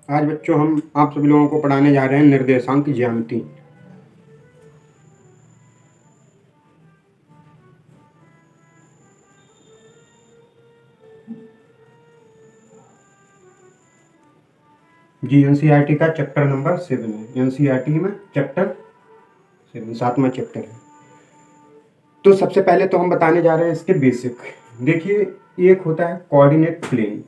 आज बच्चों हम आप सभी लोगों को पढ़ाने जा रहे हैं निर्देशांक ज्यामिति। जी एनसीईआरटी का चैप्टर नंबर 7 है। एनसीईआरटी में चैप्टर 7 7वां चैप्टर है। तो सबसे पहले तो हम बताने जा रहे हैं इसके बेसिक। देखिए, एक होता है कोऑर्डिनेट प्लेन।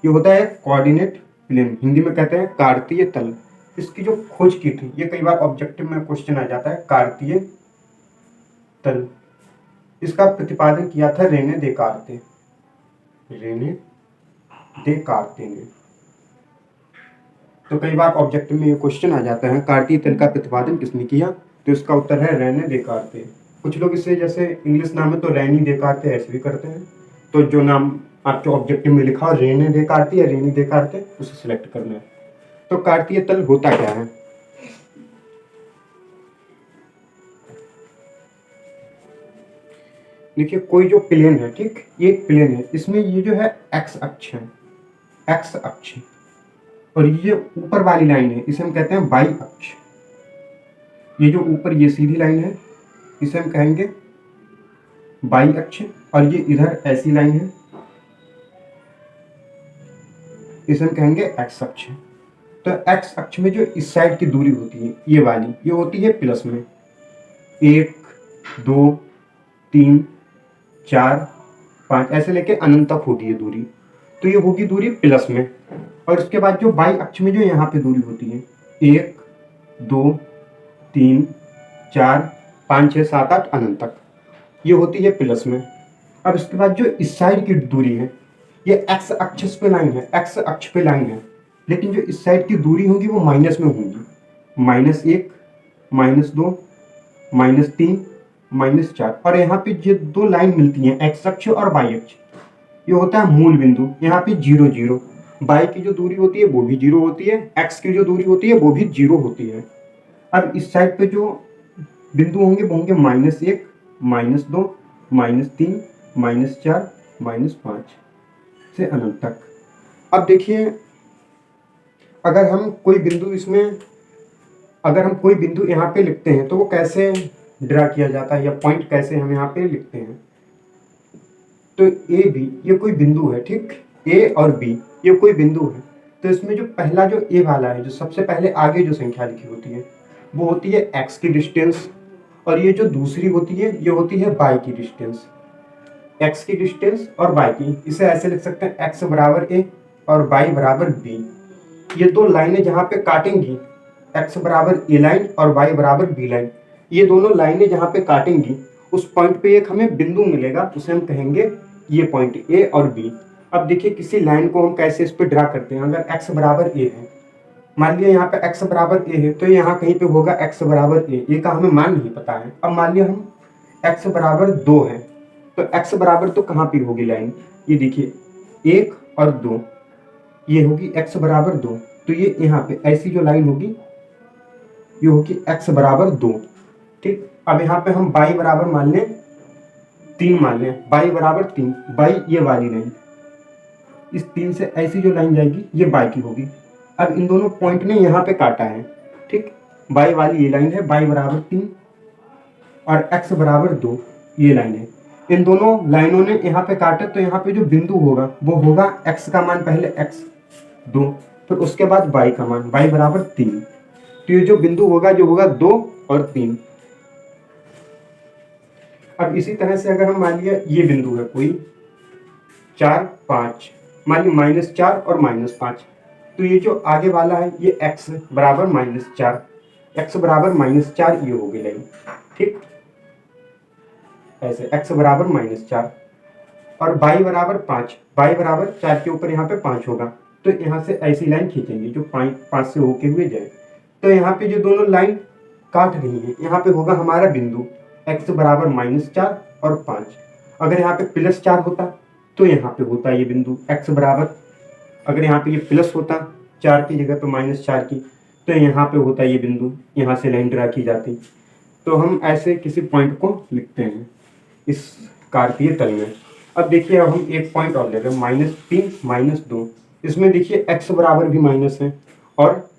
ये होता है कोऑर्डिनेट प्लेन, हिंदी में कहते हैं कार्तीय तल। इसकी जो खोज की थी, ये कई बार ऑब्जेक्टिव में क्वेश्चन आ जाता है, कार्तीय तल। इसका प्रतिपादन किया था रेने देकार्ते ने। तो कई बार ऑब्जेक्टिव में ये क्वेश्चन आ जाता है, कार्तीय तल का प्रतिपादन किसने किया? तो इसका उत्तर है रेने देकार्ते। कुछ लोग इसे, जैसे इंग्लिश नाम है तो रेनी देकार्ते, ऐसे भी करते हैं। तो जो नाम आपके ऑब्जेक्टिव में लिखा हो रेने देकार्ते या रेनी देकार्ते, उसे सिलेक्ट करना है। तो कार्तीय तल होता क्या है? देखिए, कोई जो प्लेन है, ठीक, ये एक प्लेन है, इसमें ये जो है एक्स अक्ष है, एक्स अक्ष, और ये ऊपर वाली लाइन है इसे हम कहते हैं वाई अक्ष। ये जो ऊपर ये सीधी लाइन है इसे हम कहेंगे वाई अक्ष, और ये इधर ऐसी लाइन है इसे हम कहेंगे एक्स अक्ष। तो एक्स अक्ष में जो इस साइड की दूरी होती है, ये वाली, ये होती है प्लस में 1 2 3 4 5, ऐसे लेके अनंत तक होती है दूरी। तो ये होगी दूरी प्लस में। और उसके बाद जो वाई अक्ष में जो यहाँ पे दूरी होती है 1 2 3 4 5 6 7 8 अनंत तक, ये होती है प्लस में। अब इसके बाद जो इस साइड की दूरी है, ये एक्स अक्ष पे लाइन है, एक्स अक्ष पे लाइन है, लेकिन जो इस साइड की दूरी होगी वो माइनस में होगी, -1 -2 -3 -4। और यहाँ पे जो दो लाइन मिलती हैं, एक्स अक्ष और वाई अक्ष, ये होता है मूल बिंदु। यहाँ पे 0 0, वाई की जो दूरी होती है वो भी 0 होती है, एक्स की जो दूरी होती है वो भी 0 होती है। अब इस साइड पे जो बिंदु होंगे वो होंगे -1 -2 -3 -4 -5 से अनंत तक। अब देखिए, अगर हम कोई बिंदु यहाँ पे लिखते हैं तो वो कैसे ड्रा किया जाता है, या पॉइंट कैसे हम यहाँ पे लिखते हैं? तो ए बी, ये कोई बिंदु है, ठीक, ए और बी ये कोई बिंदु है। तो इसमें जो पहला जो ए वाला है, जो सबसे पहले आगे जो संख्या लिखी होती है वो होती है एक्स की डिस्टेंस, और ये जो दूसरी होती है ये होती है वाई की डिस्टेंस। एक्स की डिस्टेंस और वाई की, इसे ऐसे लिख सकते हैं एक्स बराबर ए और वाई बराबर बी। ये दो लाइनें जहाँ पे काटेंगी, एक्स बराबर ए लाइन और वाई बराबर बी लाइन, ये दोनों लाइनें जहाँ पे काटेंगी उस पॉइंट पे एक हमें बिंदु मिलेगा, उसे हम कहेंगे ये पॉइंट ए और बी। अब देखिए, किसी लाइन को हम कैसे इस पे ड्रा करते हैं। अगर एक्स बराबर ए है, मान लिया यहाँ पे एक्स बराबर ए है, तो यहाँ कहीं पे होगा एक्स बराबर ए का हमें मान नहीं पता है। अब मान लिया हम एक्स बराबर 2 है, तो एक्स बराबर तो कहाँ पे होगी लाइन, ये देखिए 1 और 2, ये होगी एक्स बराबर 2। तो ये यहाँ पे ऐसी जो लाइन होगी ये होगी एक्स बराबर 2, ठीक। अब यहाँ पे हम बाई बराबर मान लें 3, मान लें बाई बराबर 3, बाई ये वाली लाइन, इस 3 से ऐसी जो लाइन जाएगी ये बाई की होगी। अब इन दोनों पॉइंट ने यहाँ पे काटा है, ठीक, बाई वाली ये लाइन है, बाई बराबर 3 और एक्स बराबर 2 ये लाइन है। इन दोनों लाइनों ने यहाँ पे काटे, तो यहाँ पे जो बिंदु होगा वो होगा एक्स का मान पहले x 2, फिर उसके बाद y का मान y बराबर 3। तो ये जो बिंदु होगा जो होगा 2 और 3। अब इसी तरह से अगर हम मान लिया ये बिंदु है कोई 4 5, मान ली -4 और -5, तो ये जो आगे वाला है ये x बराबर -4, x बराबर -4 ये होगी लाइन, ठीक, ऐसे x बराबर -4 और y बराबर 5, y बराबर 4 के ऊपर यहाँ पे 5 होगा, तो यहाँ से ऐसी लाइन खींचेंगे जो 5 से होके हुए जाए। तो यहाँ पे जो दोनों लाइन काट रही है, यहाँ पे होगा हमारा बिंदु x बराबर -4 और 5। अगर यहाँ पे +4 होता तो यहाँ पे होता ये बिंदु x बराबर, अगर यहाँ पे ये प्लस होता 4 की जगह पे -4 की, तो यहाँ पे होता ये बिंदु, यहाँ से लाइन ड्रा की जाती। तो हम ऐसे किसी पॉइंट को लिखते हैं इस कार्तीय तल में। अब देखिए, अब हम एक पॉइंट और ले रहे हैं -3 -2, इसमें देखिए x बराबर भी माइनस है और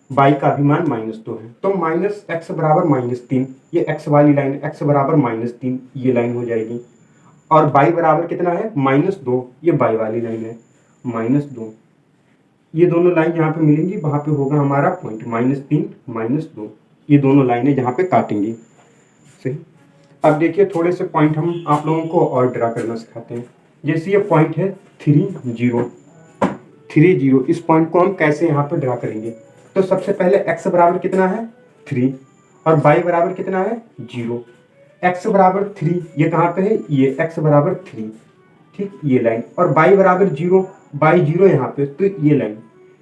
y का भी मान -2 है, तो -x बराबर -3, ये x वाली लाइन x बराबर -3 ये लाइन हो जाएगी, और y बराबर कितना है -2, ये y वाली लाइन है -2, ये दोनों लाइन जहाँ पे मिलेंगी वहाँ पे होगा हमारा पॉइंट -3 -2, ये दोनों लाइनें जहाँ पे काटेंगी। सही। अब देखिए थोड़े से पॉइंट हम आप लोगों को और ड्रा करना सिखाते हैं। जैसे ये पॉइंट है 3 0, इस पॉइंट को हम कैसे यहाँ पे ड्रा करेंगे। तो सबसे पहले x बराबर कितना है 3 और y बराबर कितना है 0। x बराबर 3 ये कहाँ पे है, ये x बराबर 3, ठीक, ये लाइन, और y बराबर 0, y 0 यहाँ पे, तो ये लाइन,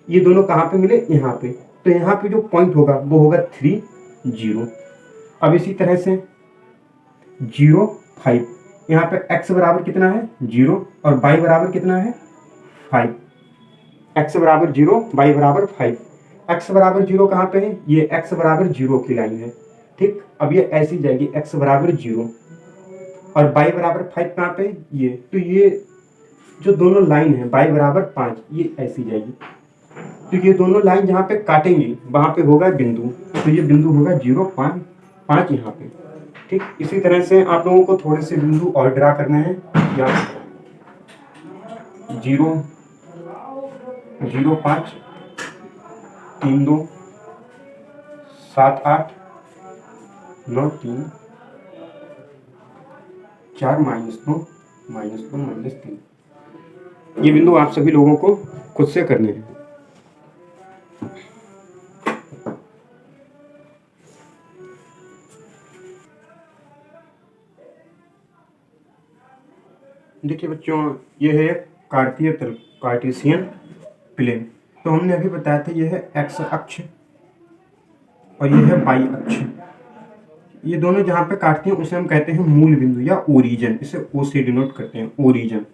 ये दोनों कहाँ पे मिले यहाँ पे, तो यहाँ पे जो पॉइंट होगा वो होगा 3 0। अब इसी तरह से 0 5, यहाँ पे x बराबर कितना है 0 और y बराबर कितना है 5, x बराबर 0 y बराबर 5, x बराबर 0 कहाँ पे है, ये x बराबर 0 की लाइन है, ठीक। अब ये ऐसी जाएगी x बराबर 0 और y बराबर 5 कहाँ पे, ये, तो ये जो दोनों लाइन है y बराबर 5 ये ऐसी जाएगी, तो ये दोनों लाइन जहाँ पे काटेंगी वहाँ पे होगा बिंदु, तो ये बिंदु होगा 0 5 5 यहाँ पे, ठीक। इसी तरह से आप लोगों को थोड़े से बिंदु और ड्रा करने हैं, या 0 0 5 3 2 7 8 9 3 4 -2 -3, ये बिंदु आप सभी लोगों को खुद से करने हैं। देखिए बच्चों, ये है कार्टेशियन प्लेन, तो हमने अभी बताया था ये है x अक्ष और ये है y अक्ष, ये दोनों जहाँ पे काटते हैं उसे हम कहते हैं मूल बिंदु या ओरिजिन, इसे O से डिनोट करते हैं, ओरिजिन,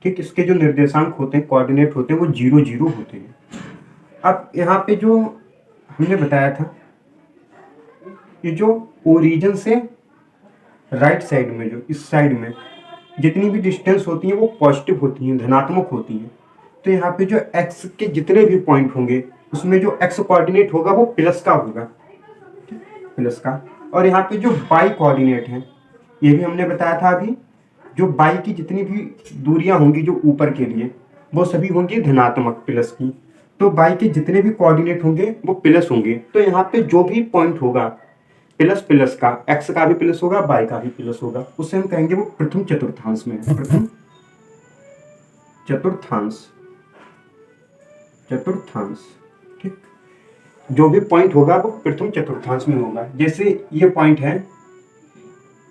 ठीक। इसके जो निर्देशांक होते हैं, कोऑर्डिनेट होते हैं, वो 0 0 होते हैं। अब यहाँ पे जो हमने बताया था, ये जो ओरिजिन से राइट साइड में, जो इस साइड में जितनी भी डिस्टेंस होती है वो पॉजिटिव होती हैं, धनात्मक होती हैं, तो यहाँ पे जो x के जितने भी पॉइंट होंगे उसमें जो x कोऑर्डिनेट होगा वो प्लस का होगा, प्लस का, और यहाँ पे जो y कोऑर्डिनेट है ये भी हमने बताया था अभी, जो y की जितनी भी दूरियां होंगी जो ऊपर के लिए वो सभी होंगी धनात्मक प्लस की, तो y के जितने भी कोऑर्डिनेट होंगे वो प्लस होंगे, तो यहाँ पे जो भी पॉइंट होगा प्लस प्लस का, x का भी प्लस होगा y का भी प्लस होगा, उसे हम कहेंगे वो प्रथम चतुर्थांश में है, प्रथम चतुर्थांश, चतुर्थांश, ठीक। जो भी पॉइंट होगा वो प्रथम चतुर्थांश में होगा। जैसे ये पॉइंट है,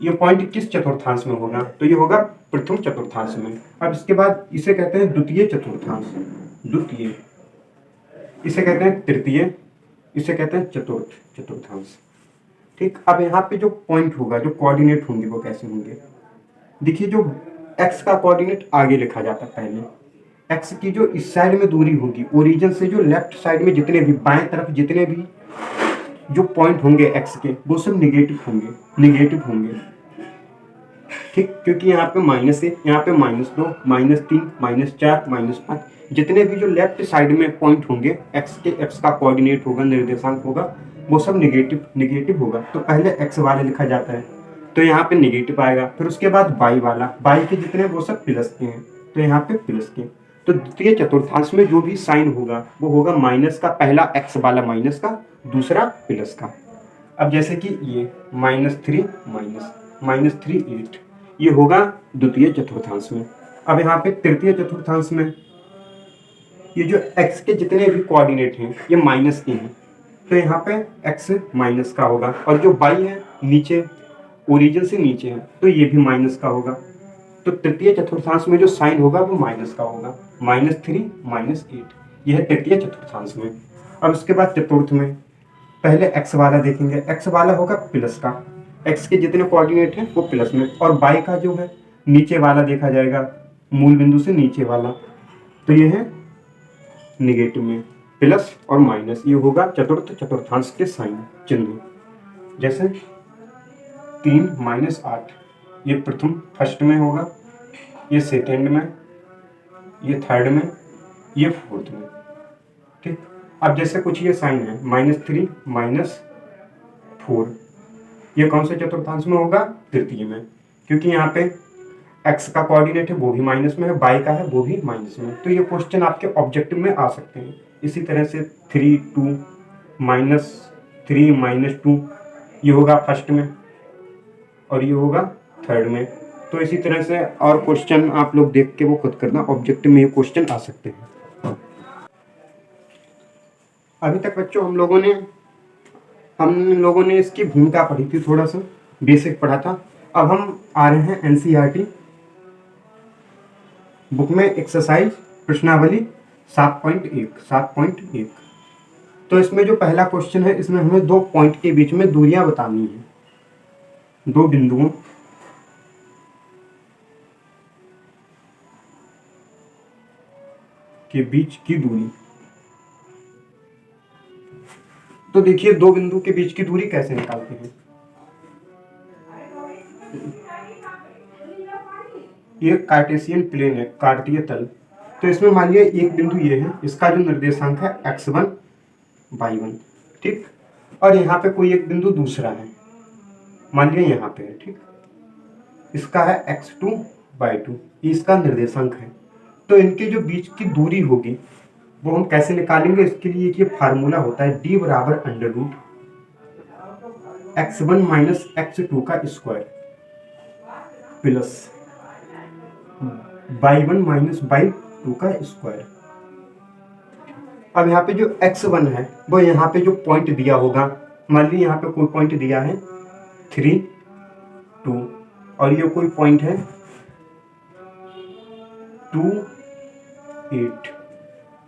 ये पॉइंट किस चतुर्थांश में होगा, तो ये होगा प्रथम चतुर्थांश में। अब इसके बाद इसे कहते हैं द्वितीय चतुर्थांश, द्वितीय, इसे कहते हैं तृतीय, इसे कहते हैं चतुर्थ चतुर्थांश, ठीक। अब यहाँ पे जो पॉइंट होगा, जो कोऑर्डिनेट होंगे वो कैसे होंगे, देखिए जो x का कोऑर्डिनेट आगे लिखा जाता है पहले, x की जो इस साइड में दूरी होगी ओरिजिन से, जो लेफ्ट साइड में जितने भी बाएं तरफ जितने भी जो पॉइंट होंगे x के वो सब नेगेटिव होंगे, नेगेटिव होंगे, ठीक, क्योंकि यहाँ पे माइनस है, यहाँ पे -2 -3 -4 -5, जितने भी जो लेफ्ट साइड में पॉइंट होंगे x का कोऑर्डिनेट होगा, निर्देशांक होगा, वो सब नेगेटिव नेगेटिव होगा। तो पहले x वाला लिखा जाता है तो यहाँ पे नेगेटिव आएगा, फिर उसके बाद y वाला, y के जितने वो सब प्लस के हैं तो यहाँ पे प्लस के, तो द्वितीय चतुर्थांश में जो भी साइन होगा वो होगा माइनस का, पहला x वाला माइनस का, दूसरा प्लस का। अब जैसे कि ये -3 -3 8, ये होगा द्वितीय चतुर्थांश में। अब यहाँ पे तृतीय चतुर्थांश में ये जो x के जितने भी कोऑर्डिनेट हैं ये माइनस के हैं, तो यहाँ पे x माइनस का होगा, और जो y है नीचे ओरिजिन से नीचे है तो ये भी माइनस का होगा, तो तृतीय चतुर्थांश में जो साइन होगा वो माइनस का होगा, -3 -8, यह है तृतीय चतुर्थांश में। अब उसके बाद चतुर्थ में पहले x वाला देखेंगे, x वाला होगा प्लस का, x के जितने कोऑर्डिनेट हैं वो प्लस में, और y का जो है नीचे वाला देखा जाएगा, मूल बिंदु से नीचे वाला, तो ये है निगेटिव में, प्लस और माइनस, ये होगा चतुर्थ चतुर्थांश के साइन चिन्ह। जैसे 3 -8, ये प्रथम फर्स्ट में होगा, ये सेकेंड में, ये थर्ड में, ये फोर्थ में, ठीक। अब जैसे कुछ ये साइन है -3 -4, ये कौन से चतुर्थांश में होगा? तृतीय में, क्योंकि यहाँ पे x का कोऑर्डिनेट है वो भी माइनस में है, y का है वो भी माइनस में है। तो ये क्वेश्चन आपके ऑब्जेक्टिव में आ सकते हैं। इसी तरह से 3 2 -3 -2 ये होगा फर्स्ट में और ये होगा थर्ड में। तो इसी तरह से और क्वेश्चन आप लोग देख के वो खुद करना, ऑब्जेक्टिव में ये क्वेश्चन आ सकते हैं। अभी तक बच्चों हम लोगों ने इसकी भूमिका पढ़ी थी, थोड़ा सा बेसिक पढ़ा था। अब हम आ रहे हैं एनसीईआरटी बुक में एक्सरसाइज प्रश्नावली 7.1। तो इसमें जो पहला क्वेश्चन है, इसमें हमें दो पॉइंट के बीच में दूरियां बतानी है, दो बिंदुओं के बीच की दूरी। तो देखिए दो बिंदु के बीच की दूरी कैसे निकालते हैं। ये कार्टेशियन प्लेन है, कार्तीय तल। तो इसमें मान लिया एक बिंदु ये है, इसका जो निर्देशांक है x1 y1, ठीक। और यहाँ पे कोई एक बिंदु दूसरा है, मान लिया यहाँ पे है, ठीक। इसका है x2 y2, इसका निर्देशांक है। तो इनके जो बीच की दूरी होगी वो हम कैसे निकालेंगे? इसके लिए ये फार्मूला होता है d बराबर √x1 माइनस x2 का square plus y1 minus y2 का स्क्वायर। अब यहाँ पे जो x1 है वो यहाँ पे जो पॉइंट दिया होगा, मान लीजिए यहाँ पे कोई पॉइंट दिया है 3 2 और ये कोई पॉइंट है 2 8,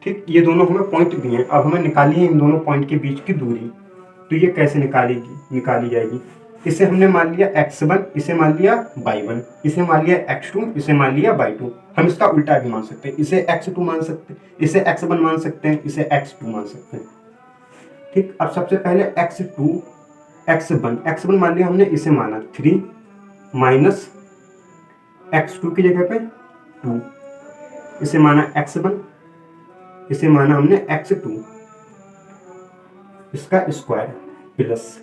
ठीक। ये दोनों हमें पॉइंट दिए हैं। अब हमें निकाली है इन दोनों पॉइंट के बीच की दूरी। तो ये कैसे निकाली जाएगी? इसे हमने मान लिया x1, इसे मान लिया y1, इसे मान लिया x2, इसे मान लिया y2। हम इसका उल्टा भी मान सकते हैं, इसे x2 मान सकते हैं, इसे x1 मान सकते हैं, इसे x2 मान सकते हैं, ठीक। अब सबसे पहले x1 मान लिया हमने, इसे माना 3 माइनस x2 की जगह पे 2, इसे माना x1, इसे माना हमने x2, इसका स्क्वायर प्लस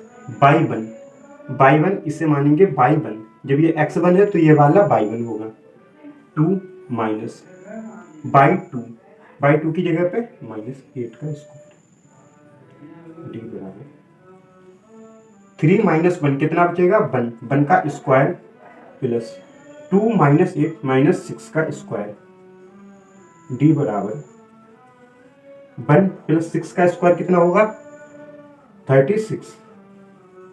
y1 इसे मानेंगे y1, जब ये x1 है तो ये वाला y1 होगा 2 माइनस y2 की जगह पे -8 का स्क्वायर d बराबर 3 माइनस 1 कितना बचेगा? 1 का स्क्वायर प्लस 2 माइनस 8 माइनस 6 का स्क्वायर d बराबर 1 प्लस 6 का स्क्वायर कितना होगा? 36,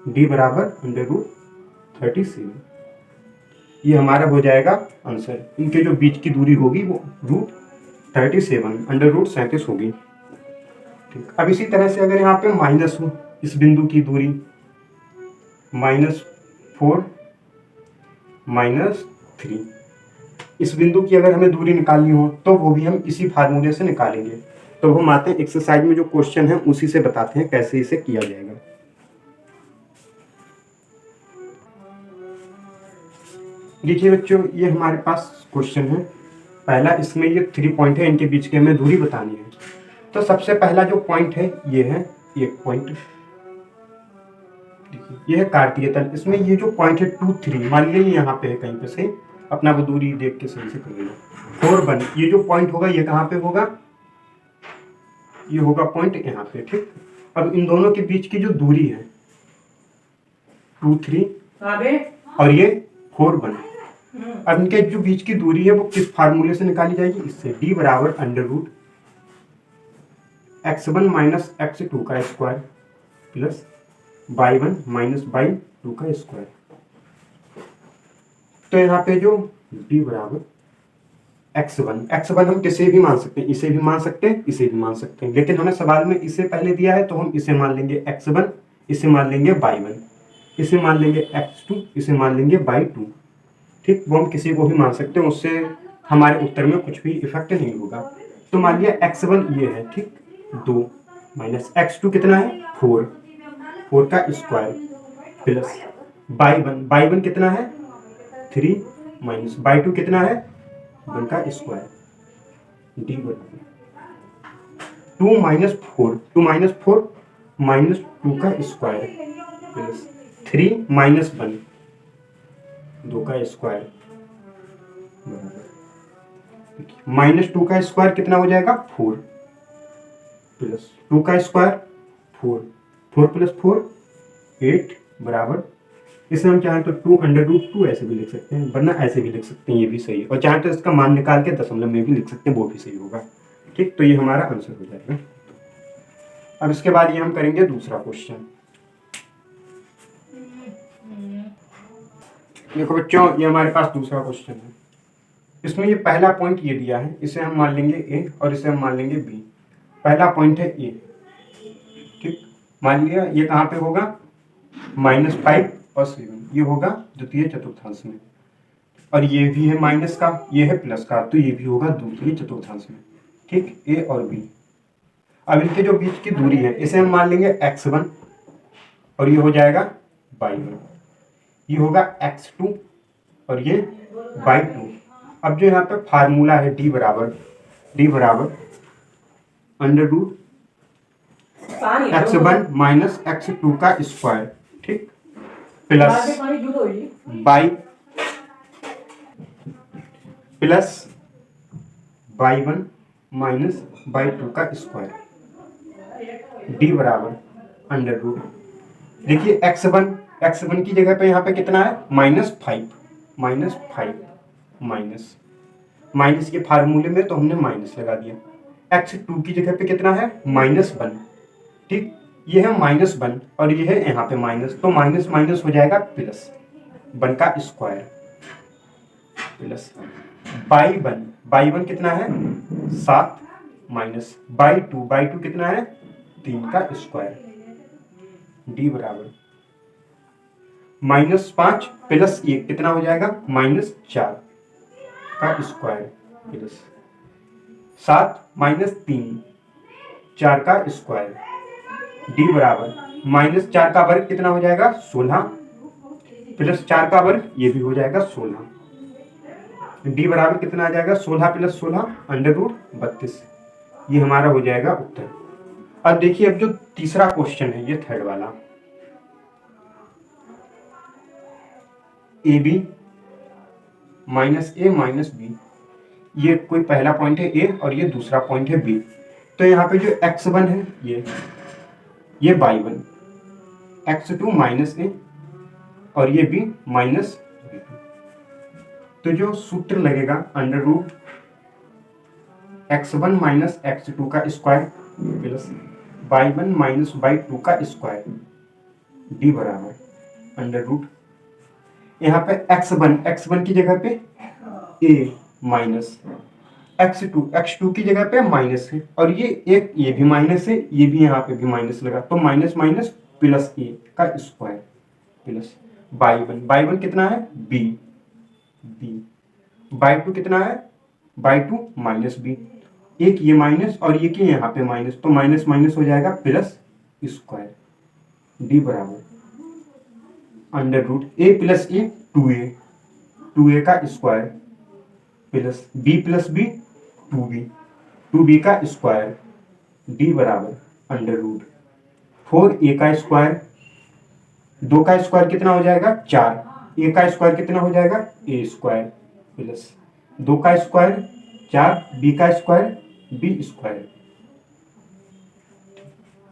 d बराबर √37। ये हमारा हो जाएगा आंसर। इनके जो बीच की दूरी होगी वो √37 √37 होगी, ठीक। अब इसी तरह से अगर यहाँ पे माइनस हो, इस बिंदु की दूरी -4 -3, इस बिंदु की अगर हमें दूरी निकालनी हो तो वो भी हम इसी फार्मूले से निकालेंगे। तो हम आते हैं एक्सरसाइज में, जो क्वेश्चन है उसी से बताते हैं कैसे इसे किया जाएगा। देखिए बच्चों, ये हमारे पास क्वेश्चन है पहला। इसमें ये 3 पॉइंट है, इनके बीच की हमें दूरी बतानी है। तो सबसे पहला जो पॉइंट है ये है एक पॉइंट, देखिए ये है कार्तीय तल। इसमें ये जो पॉइंट है 2 3, मान लीजिए यहाँ पे है कहीं पे से, अपना वो दूरी देख के सही से करिएगा। 4 1, ये जो पॉइंट होगा ये कहाँ पे होगा? ये होगा पॉइंट यहाँ पे, ठीक। अब इन दोनों के बीच की जो दूरी है 2 3 और ये 4 1, अब इनके जो बीच की दूरी है वो किस फार्मूले से निकाली जाएगी? इससे d बराबर √x1 माइनस x2 का square plus y1 minus y2 का स्क्वायर। तो यहाँ पे जो d बराबर x1 हम किसे भी मान सकते हैं, इसे भी मान सकते हैं, इसे भी मान सकते हैं, लेकिन हमें सवाल में इसे पहले दिया है तो हम इसे मान लेंगे x1, इसे मान लेंगे y1, इसे मान लेंगे x2, इसे मान लेंगे y2, ठीक। वो हम किसी को भी मान सकते हैं, उससे हमारे उत्तर में कुछ भी इफेक्ट नहीं होगा। तो मान लिया x1 ये है, ठीक, 2 माइनस x2 कितना है? 4 का स्क्वायर प्लस y1 कितना है? 3 माइनस y2 कितना है? 1 का स्क्वायर d बराबर 2 माइनस 4, 2 माइनस 4 माइनस 2 का स्क्वायर प्लस 3 माइनस 1 2 का स्क्वायर बराबर माइनस 2 का स्क्वायर कितना हो जाएगा 4 प्लस 2 का स्क्वायर 4, 4 प्लस 4 8 बराबर, इसे हम चाहें तो 2 अंडर रूट 2 ऐसे भी लिख सकते हैं, वरना ऐसे भी लिख सकते हैं, ये भी सही है। और चाहें तो इसका मान निकाल के दशमलव में भी लिख सकते हैं, वो भी सही होगा। ठीक, तो ये हमारा आंसर हो जाएगा। अब इसके बाद ये हम करेंगे दूसरा क्वेश्चन। देखो बच्चों, ये हमारे पास दूसरा क्वेश्चन है। इसमें ये पहला पॉइंट ये दिया है, इसे हम मान लेंगे ए और इसे हम मान लेंगे बी। पहला पॉइंट है ए, ठीक, मान लिया। ये कहाँ पे होगा, -5 और 7, ये होगा द्वितीय चतुर्थांश में। और ये भी है माइनस का, ये है प्लस का, तो ये भी होगा द्वितीय चतुर्थांश में। ठीक, ए और बी। अब इनके जो बीच की दूरी है, इसे हम मान लेंगे x1 और ये हो जाएगा y1, ये होगा x2 और ये y2। अब जो यहाँ पे फार्मूला है d बराबर under root x1 minus x2 का स्क्वायर, ठीक, प्लस y1 माइनस y2 का स्क्वायर, d बराबर अंडर रूट। देखिए x1 की जगह पे यहाँ पे कितना है, -5 माइनस के फार्मूले में तो हमने माइनस लगा दिया। x2 की जगह पे कितना है, -1, ठीक, ये है -1 और ये है यहाँ पे माइनस, तो माइनस माइनस हो जाएगा प्लस 1 का स्क्वायर प्लस y1 कितना है 7 माइनस y2 कितना है 3 का स्क्वायर, d बराबर -5 प्लस 1 कितना हो जाएगा, -4 का स्क्वायर प्लस 7 माइनस 3 4 का स्क्वायर, d बराबर -4 का वर्ग कितना हो जाएगा 16 प्लस 4 का वर्ग, ये भी हो जाएगा 16, d बराबर कितना आ जाएगा 16 प्लस 16 अंडर रूट 32। ये हमारा हो जाएगा उत्तर। अब देखिए, अब जो तीसरा क्वेश्चन है, ये थर्ड वाला, A B -a minus B, ये कोई पहला पॉइंट है ए और ये दूसरा पॉइंट है बी। तो यहाँ पे जो x1 है ये y1, x2 माइनस ए और ये b माइनस b2। तो जो सूत्र लगेगा under root x1 minus x2 का square plus y1 minus y2 का स्क्वायर, d बराबर अंडर रूट, यहाँ पे x1 की जगह पे a माइनस x2 की जगह पे माइनस है और ये भी माइनस है, ये भी यहाँ पे भी माइनस लगा, तो माइनस माइनस प्लस a का स्क्वायर प्लस y1 कितना है b y2 कितना है y2 माइनस b, एक ये माइनस और ये कि यहाँ पे माइनस, तो माइनस माइनस हो जाएगा प्लस स्क्वायर, d बराबर under root a plus A 2a का square plus b plus b 2b का स्क्वायर, d बराबर अंडर रूट 4a का स्क्वायर, 2 का स्क्वायर कितना हो जाएगा 4, a का स्क्वायर कितना हो जाएगा a स्क्वायर प्लस 2 का स्क्वायर 4, b का स्क्वायर b स्क्वायर।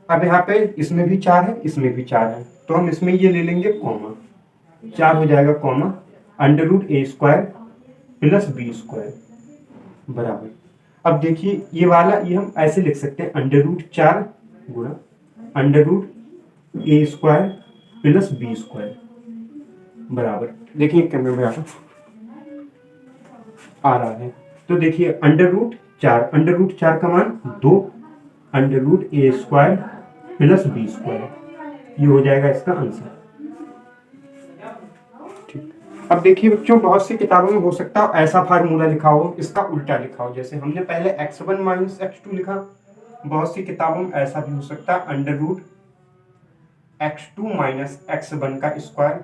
अब यहाँ पे इसमें भी 4 है, इसमें भी 4 है, तो हम इसमें ये ले लेंगे कॉमा, 4 हो जाएगा comma under root a square plus b square बराबर। अब देखिए ये वाला, ये हम ऐसे लिख सकते हैं अंडर रूट 4 गुणा under root a square plus b square बराबर, देखिए कैमरे में आ रहा है, तो देखिए अंडर रूट 4 का मान 2 under root a square plus b square, ये हो जाएगा इसका आंसर। ठीक, अब देखिए बच्चों, बहुत सी किताबों में हो सकता है ऐसा फार्मूला लिखा हो, इसका उल्टा लिखा हो, जैसे हमने पहले x1 माइनस x2 लिखा, बहुत सी किताबों में ऐसा भी हो सकता है under root x2 minus x1 का square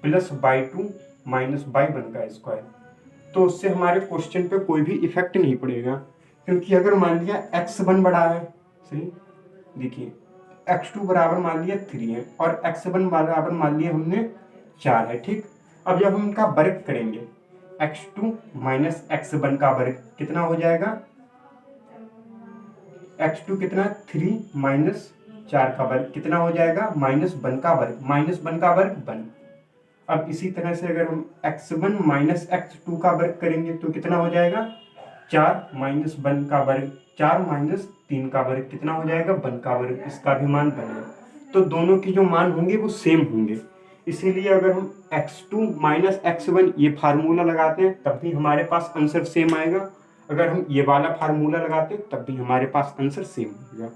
plus y2 minus y1 का स्क्वायर। तो उससे हमारे क्वेश्चन पे कोई भी इफेक्ट नहीं पड़ेगा, क्योंकि अगर मान लिया x1 बड़ा है, सही, देखिए x2 बराबर मान लिया 3 है और x1 बराबर मान लिया हमने 4 है, ठीक। अब जब हम इनका वर्ग करेंगे x2 माइनस x1 का वर्ग कितना हो जाएगा, x2 कितना 3 माइनस 4 का वर्ग कितना हो जाएगा, -1 का वर्ग, -1 का वर्ग 1। अब इसी तरह से अगर हम x1 माइनस x2 का वर्ग करेंगे तो कितना हो जाएगा, 4 माइनस 1 का वर्ग, 4 माइनस 3 का वर्ग कितना हो जाएगा, 1 का वर्ग, इसका भी मान 1 है। तो दोनों की जो मान होंगे वो सेम होंगे, इसीलिए अगर हम x2 माइनस x1 ये फार्मूला लगाते हैं तब भी हमारे पास आंसर सेम आएगा, अगर हम ये वाला फार्मूला लगाते हैं तब भी हमारे पास आंसर सेम होगा।